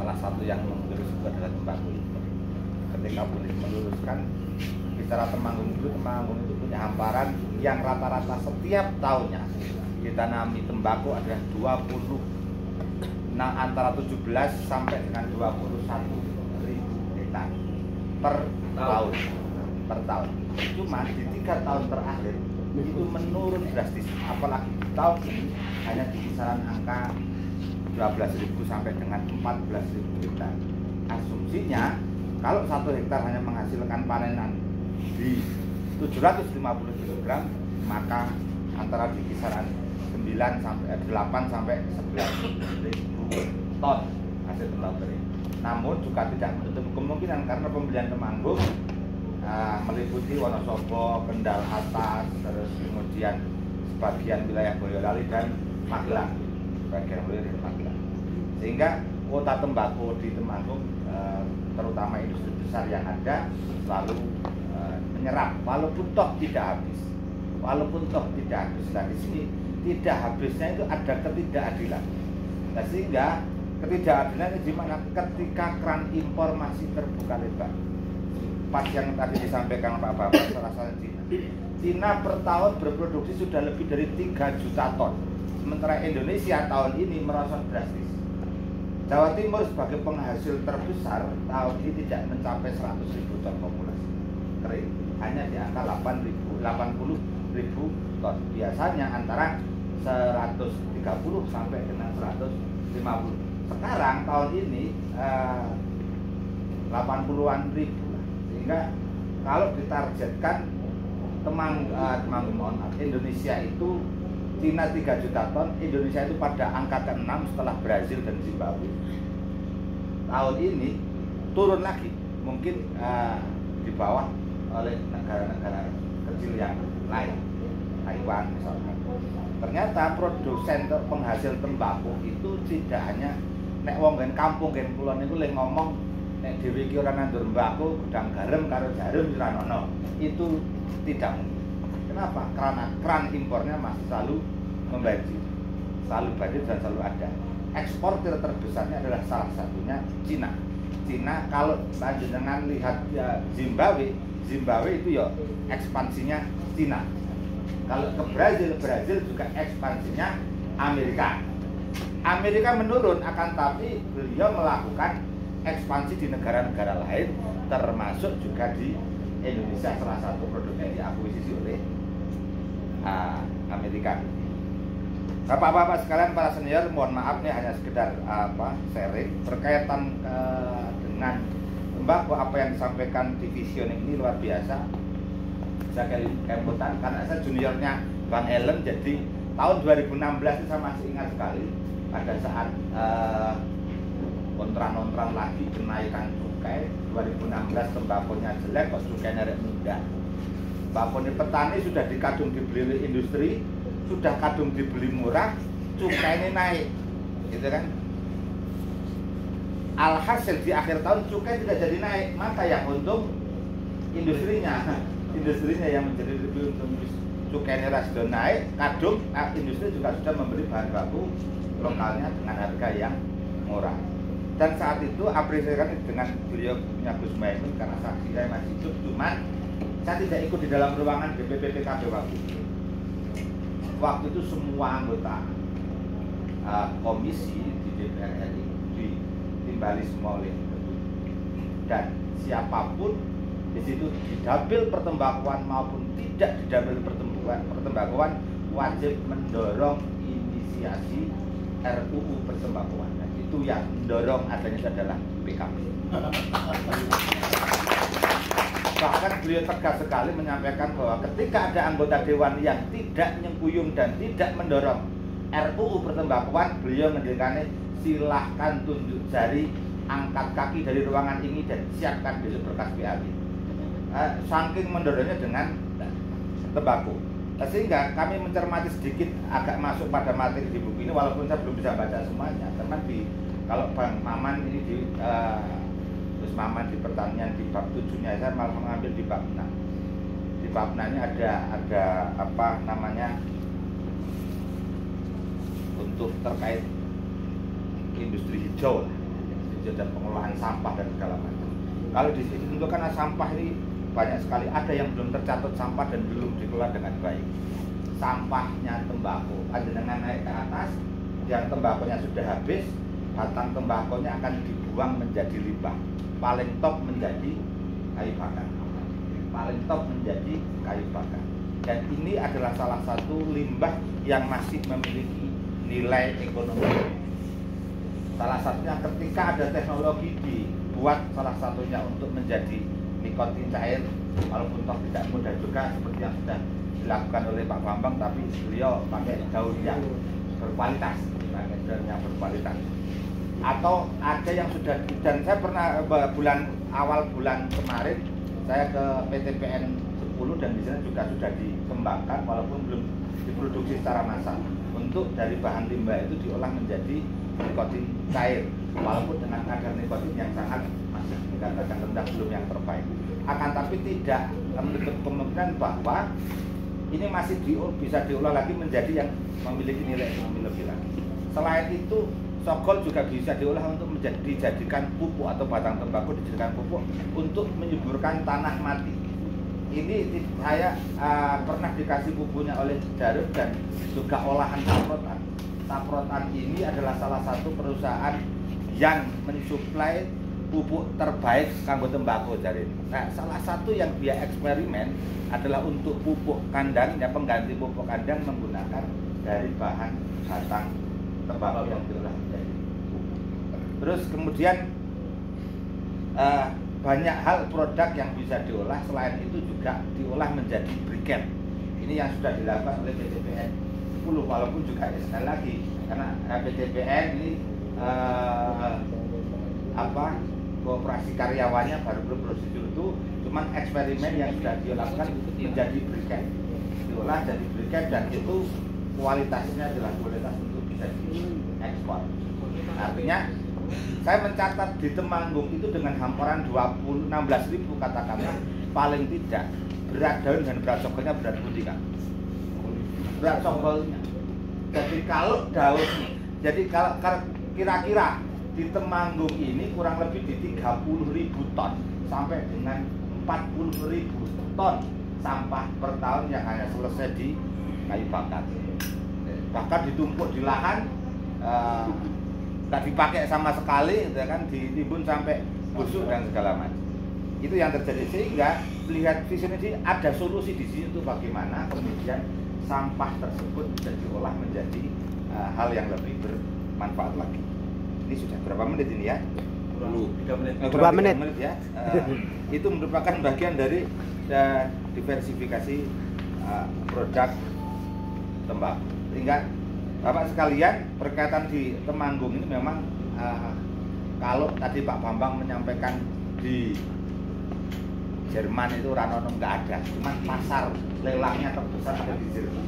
salah satu yang mengurus itu adalah tembakau impor. Ketika boleh meluruskan bicara Temanggung itu punya hamparan yang rata-rata setiap tahunnya ditanami tembakau adalah 20, nah antara 17 sampai dengan 21 ribu hektar per tahun. Cuma di 3 tahun terakhir itu menurun drastis, apalagi di tahun ini hanya di kisaran angka 12.000 sampai dengan 14.000 hektar. Asumsinya kalau 1 hektar hanya menghasilkan panenan di 750 kg, maka antara di kisaran 8 sampai 11.000 ton hasil tembakau kering. Namun juga tidak menutup kemungkinan karena pembelian Temanggung meliputi Wonosobo, Kendal Atas, terus kemudian sebagian wilayah Boyolali dan Magelang, sehingga kuota tembakau di Temanggung terutama industri besar yang ada selalu menyerap, walaupun toh tidak habis. Nah di sini tidak habisnya itu ada ketidakadilan. Nah sehingga ketidakadilan itu dimana ketika keran impor masih terbuka lebar. Pas yang tadi disampaikan Pak Bapak, salah satu Cina per tahun berproduksi sudah lebih dari 3 juta ton. Sementara Indonesia tahun ini merosot drastis. Jawa Timur sebagai penghasil terbesar tahun ini tidak mencapai 100.000 ton populasi kering, hanya di angka 80.000 ton. Biasanya antara 130 sampai dengan 150. Sekarang tahun ini 80-an ribu. Sehingga kalau ditargetkan Indonesia itu Cina 3 juta ton, Indonesia itu pada angka ke-6 setelah Brazil dan Zimbabwe. Tahun ini turun lagi, mungkin di bawah oleh negara-negara kecil yang lain, Taiwan misalkan. Ternyata produsen penghasil tembakau itu tidak hanya nek wong gen kampung gen kulon itu le ngomong nek dhewe iki ora nandur tembakau, gudang garam karo jarum ora ono. Itu tidak mungkin. Kenapa? Karena keran impornya masih selalu membanjir, selalu banjir dan selalu ada. Eksportir terbesarnya adalah salah satunya Cina. Kalau dengan lihat ya, Zimbabwe itu ya ekspansinya Cina. Kalau ke Brazil juga ekspansinya Amerika. Amerika menurun, akan tapi beliau melakukan ekspansi di negara-negara lain, termasuk juga di Indonesia, salah satu produknya diakuisisi oleh Amerika. Bapak-bapak sekalian, para senior, mohon maaf nih hanya sekedar sharing berkaitan dengan tembakau. Apa yang disampaikan di visioning ini luar biasa. Saya kemutan karena saya juniornya Bang Ellen, jadi tahun 2016 itu saya masih ingat sekali pada saat ontran lagi kenaikan cukai. 2016 tembakonya jelek, kok cukainya mudah. Bakoni petani sudah dikadung dibeli oleh industri, sudah kadung dibeli murah, cukai ini naik, gitu kan? Alhasil di akhir tahun cukai tidak jadi naik, maka yang untung industrinya yang menjadi lebih untung. Cukai ini sudah naik, kadung industri juga sudah membeli bahan baku lokalnya dengan harga yang murah. Dan saat itu apresiasikan dengan beliau punya Gus Maimun karena saksi saya masih hidup, cuman saya tidak ikut di dalam ruangan DPP PKB waktu itu semua anggota komisi di DPR RI ditimbali semua oleh dan siapapun di situ didapil pertembakauan maupun tidak didapil pertembakauan wajib mendorong inisiasi RUU pertembakauan. Dan itu yang mendorong adanya adalah PKB. Bahkan beliau tegas sekali menyampaikan bahwa ketika ada anggota dewan yang tidak nyengkuyung dan tidak mendorong RUU pertembakauan, beliau menjadikannya silahkan tunjuk jari, angkat kaki dari ruangan ini dan siapkan besok berkas BAB. Saking mendorongnya dengan tembakau. Sehingga kami mencermati sedikit agak masuk pada materi di buku ini, walaupun saya belum bisa baca semuanya. Teman kalau Bang Maman ini terus Maman di pertanian di bab 7-nya, saya malah mengambil di bab 6. Di bab 6-nya ada apa namanya untuk terkait industri hijau. dan pengolahan sampah dan segala macam. Kalau di sini tentu karena sampah ini banyak sekali, ada yang belum tercatat sampah dan belum dikelola dengan baik. Sampahnya tembakau ada dengan naik ke atas, yang tembakonya sudah habis, batang tembakonya akan dibuang menjadi limbah. Paling top menjadi kayu bakar. Paling top menjadi kayu bakar. Dan ini adalah salah satu limbah yang masih memiliki nilai ekonomi. Salah satunya ketika ada teknologi dibuat salah satunya untuk menjadi nikotin cair, walaupun toh tidak mudah juga seperti yang sudah dilakukan oleh Pak Bambang, tapi beliau pakai daun yang berkualitas, pakai daun yang berkualitas. Atau ada yang sudah, dan saya pernah awal bulan kemarin saya ke PTPN 10 dan di sana juga sudah dikembangkan walaupun belum diproduksi secara massal untuk dari bahan limbah itu diolah menjadi nikotin cair walaupun dengan kadar nikotin yang sangat masih dikatakan rendah, belum yang terbaik. Akan tapi tidak menutup kemungkinan bahwa ini masih bisa diolah lagi menjadi yang memiliki nilai ekonomi lebih lagi. Selain itu, sogol juga bisa diolah untuk dijadikan pupuk atau batang tembakau dijadikan pupuk untuk menyuburkan tanah mati. Ini saya pernah dikasih pupuknya oleh Jarum dan juga olahan saprotan. Saprotan ini adalah salah satu perusahaan yang mensuplai pupuk terbaik kanggo tembakau Jarum. Nah, salah satu yang dia eksperimen adalah untuk pupuk kandang, ya pengganti pupuk kandang menggunakan dari bahan batang tembakau yang diolah menjadi pupuk. Terus kemudian banyak hal produk yang bisa diolah, selain itu juga diolah menjadi briket. Ini yang sudah dilakukan oleh PTPN 10 walaupun juga sekali lagi karena PTPN ini kooperasi karyawannya baru prosedur itu, cuman eksperimen yang sudah dilakukan menjadi briket, diolah jadi briket dan itu kualitasnya adalah kualitas untuk bisa diekspor. Artinya saya mencatat di Temanggung itu dengan hamparan 16.000 katakanlah paling tidak berat daun dan berat sogolnya berat putih kan. Berat sogolnya. Jadi kalau daun, jadi kalau kira-kira di Temanggung ini kurang lebih di 30.000 ton sampai dengan 40.000 ton sampah per tahun yang hanya selesai di kayu bakar. Bahkan ditumpuk di lahan, nggak dipakai sama sekali, gitu kan, ditimbun sampai busuk dan segala macam. Itu yang terjadi, sehingga melihat visi ini ada solusi di sini untuk bagaimana kemudian sampah tersebut bisa diolah menjadi hal yang lebih bermanfaat lagi. Ini sudah berapa menit ini ya? 3 menit. 2 menit ya. Itu merupakan bagian dari diversifikasi produk tembakau. Sehingga Bapak sekalian, berkaitan di Temanggung ini memang kalau tadi Pak Bambang menyampaikan di Jerman itu Ranono nggak ada, cuma pasar lelangnya terbesar ada di Jerman,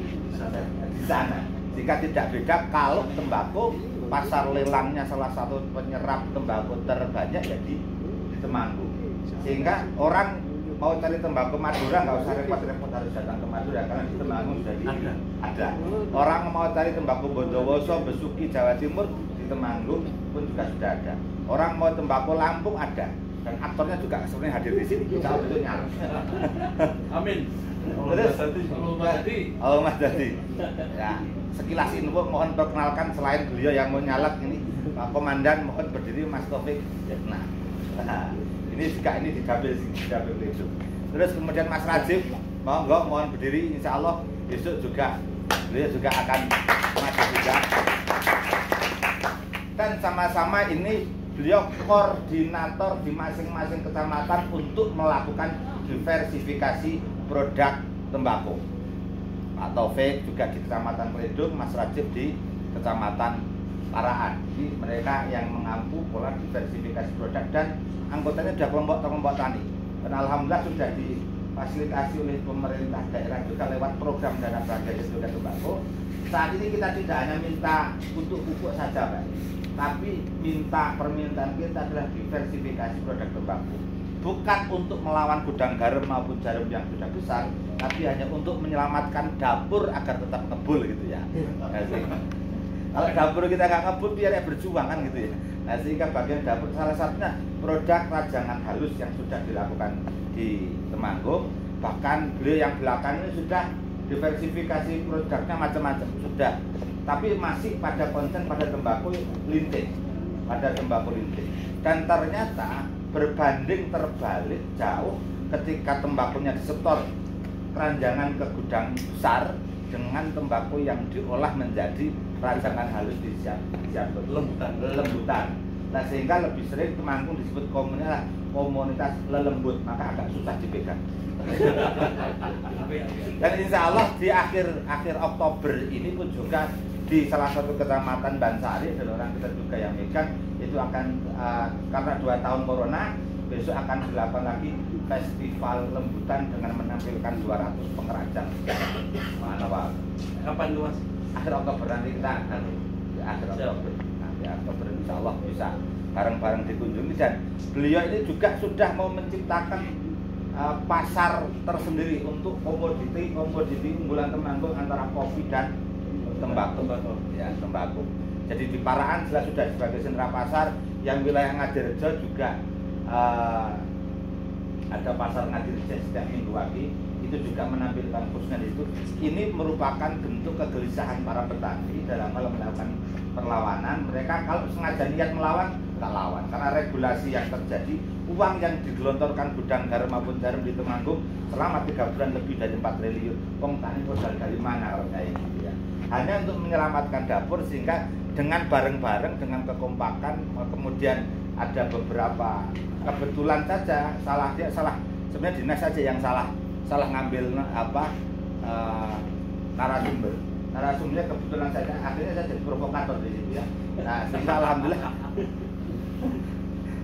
di sana. Jika tidak beda, kalau tembakau pasar lelangnya salah satu penyerap tembakau terbanyak ya di Temanggung. Sehingga orang mau cari tembakau Madura nggak usah repot-repot harus datang ke Madura karena di Temanggung sudah ada. Orang mau cari tembakau Bondowoso, Besuki, Jawa Timur di Temanggung pun juga sudah ada. Orang mau tembakau Lampung ada. Dan aktornya juga sebenarnya hadir di sini. Kita betul nyala. Amin. Terus, Mas Dadi. Ya, sekilas info mohon perkenalkan selain beliau yang mau nyalak ini Pak Komandan, mohon berdiri Mas Taufik. Nah, ini juga ini digambil itu. Terus kemudian Mas Rajib, mohon berdiri, insya Allah besok juga beliau juga akan maju juga. Dan sama-sama ini beliau koordinator di masing-masing kecamatan untuk melakukan diversifikasi produk tembakau. Pak Taufik juga di Kecamatan Kledung, Mas Rajib di Kecamatan Paraan. Jadi mereka yang mengampu pola diversifikasi produk dan anggotanya sudah kelompok tani. Dan alhamdulillah sudah difasilitasi oleh pemerintah daerah juga lewat program dana belanja juga tembakau. Saat ini kita tidak hanya minta untuk pupuk saja, Pak, tapi permintaan kita adalah diversifikasi produk tembakau. Bukan untuk melawan gudang garam maupun jarum yang sudah besar, tapi hanya untuk menyelamatkan dapur agar tetap ngebul gitu ya. Kalau dapur kita nggak ngebul biar ya berjuang kan gitu ya. Nah, sehingga bagian dapur salah satunya produk rajangan halus yang sudah dilakukan di Temanggung. Bahkan beliau yang belakang ini sudah diversifikasi produknya macam-macam sudah, tapi masih pada konsen pada tembakau linting, dan ternyata berbanding terbalik jauh ketika tembakunya disetor keranjangan ke gudang besar dengan tembakau yang diolah menjadi rajangan halus disiap lembutan. Nah, sehingga lebih sering Temanggung disebut komunitas lelembut, maka agak susah dipegang. Dan insya Allah di akhir Oktober ini pun juga di salah satu kecamatan Bansari ada orang kita juga yang megang, itu akan karena 2 tahun corona, besok akan dilakukan lagi festival lembutan dengan menampilkan 200 pengrajin. Mana Pak? Kapan luas? Akhir Oktober nanti kita akan di akhir Oktober. Nanti Oktober insya Allah bisa bareng-bareng dikunjungi, dan beliau ini juga sudah mau menciptakan pasar tersendiri untuk komoditi unggulan Temanggung antara kopi dan tembakau. Ya, tembakau. Jadi di Paraan jelas sudah sebagai sentra pasar, yang wilayah Ngadirejo juga ada pasar Ngadirejo setiap minggu pagi, itu juga menampilkan khususnya di situ. Ini merupakan bentuk kegelisahan para petani dalam hal melakukan perlawanan. Mereka kalau sengaja niat melawan, nggak lawan, karena regulasi yang terjadi, uang yang digelontorkan gudang garam maupun jarum di Temanggung selama 3 bulan lebih dari 4 triliun. Tani modal dari mana kalau kayak gitu ya? Hanya untuk menyelamatkan dapur, sehingga dengan bareng-bareng, dengan kekompakan, kemudian ada beberapa kebetulan saja sebenarnya dinas saja yang salah ngambil narasumbernya kebetulan saja, akhirnya saya jadi provokator di situ ya. Nah, sehingga alhamdulillah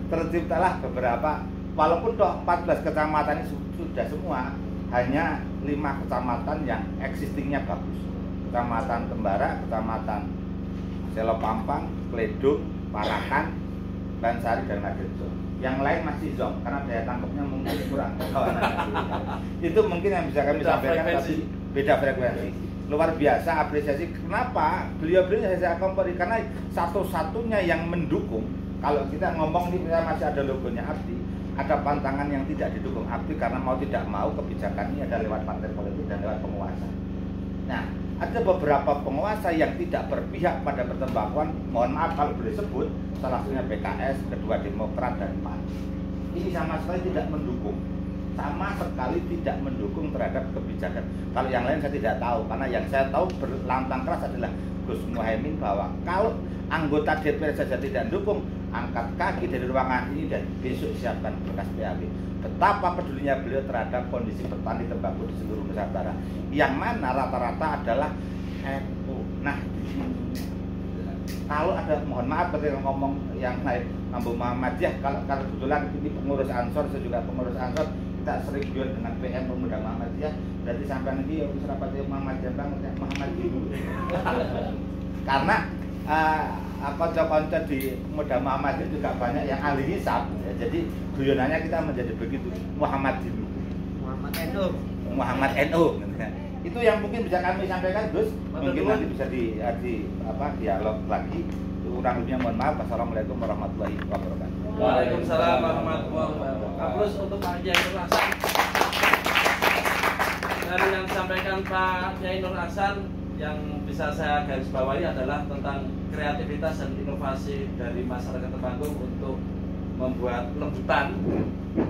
terciptalah beberapa, walaupun toh 14 kecamatan ini sudah semua, hanya 5 kecamatan yang existingnya bagus. Kecamatan Tembara, Kecamatan Selopampang, Kledung, Parakan, Bansari, dan Ngadirejo. Yang lain masih zonk karena daya tangkapnya mungkin kurang. Itu mungkin yang bisa kami sampaikan, tapi beda frekuensi. Luar biasa apresiasi. Kenapa? Beliau saya kompori karena satu-satunya yang mendukung. Kalau kita ngomong ini masih ada logonya Abdi, ada pantangan yang tidak didukung Abdi karena mau tidak mau kebijakan ini ada lewat partai politik dan lewat penguasa. Nah, ada beberapa penguasa yang tidak berpihak pada pertembakauan, mohon maaf kalau boleh sebut, salah satunya PKS, kedua Demokrat, dan PAN. Ini sama sekali tidak mendukung, terhadap kebijakan. Kalau yang lain saya tidak tahu, karena yang saya tahu berlantang keras adalah Gus Muhaimin bahwa kalau anggota DPR saja tidak mendukung, angkat kaki dari ruangan ini dan besok siapkan berkas PAB. Betapa pedulinya beliau terhadap kondisi petani tembakau di seluruh Nusantara, yang mana rata-rata adalah NU. Nah, kalau ada, mohon maaf ketika ngomong yang lain, Mambu Muhammadiyah, kalau kebetulan ini pengurus Ansor, saya juga pengurus Ansor, kita sering biar dengan PM Pemuda Muhammadiyah, berarti sampai nanti ya serapati Muhammadiyah banget, Muhammadiyah. Karena konco-konco di Pemuda Muhammadiyah juga banyak yang ahli hisab, ya, jadi guyonannya kita menjadi begitu, Muhammad NU. Itu yang mungkin bisa kami sampaikan, Gus. Mungkin nanti bisa dialog lagi. Kurang lebihnya mohon maaf. Wassalamualaikum warahmatullahi wabarakatuh. Waalaikumsalam warahmatullahi wabarakatuh. Terus untuk Pak Kiai Nur Hasan, dari yang disampaikan Pak Kiai Nur Hasan, yang bisa saya garis bawahi adalah tentang kreativitas dan inovasi dari masyarakat Temanggung untuk membuat lembutan,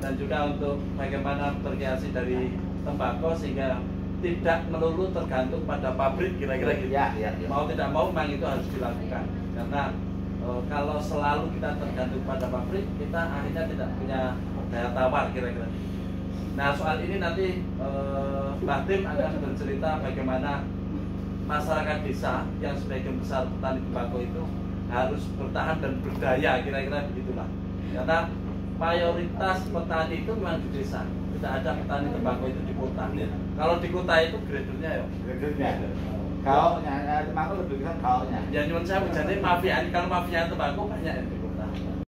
dan juga untuk bagaimana berkreasi dari tembakau sehingga tidak melulu tergantung pada pabrik, kira-kira gitu. Ya. Mau tidak mau memang itu harus dilakukan, karena kalau selalu kita tergantung pada pabrik, kita akhirnya tidak punya daya tawar, kira-kira. Nah, soal ini nanti Mbak Tim akan bercerita bagaimana masyarakat desa yang sebagian besar petani tembakau itu harus bertahan dan berdaya, kira-kira begitulah. Karena mayoritas petani itu memang di desa, tidak ada petani tembakau itu di kota. Kalau di kota itu gradernya ya. Kaonya, tembakau lebih kan kaonya. Ya, nyuwun saya jadi mafia. Kalau mafia tembakau banyak itu.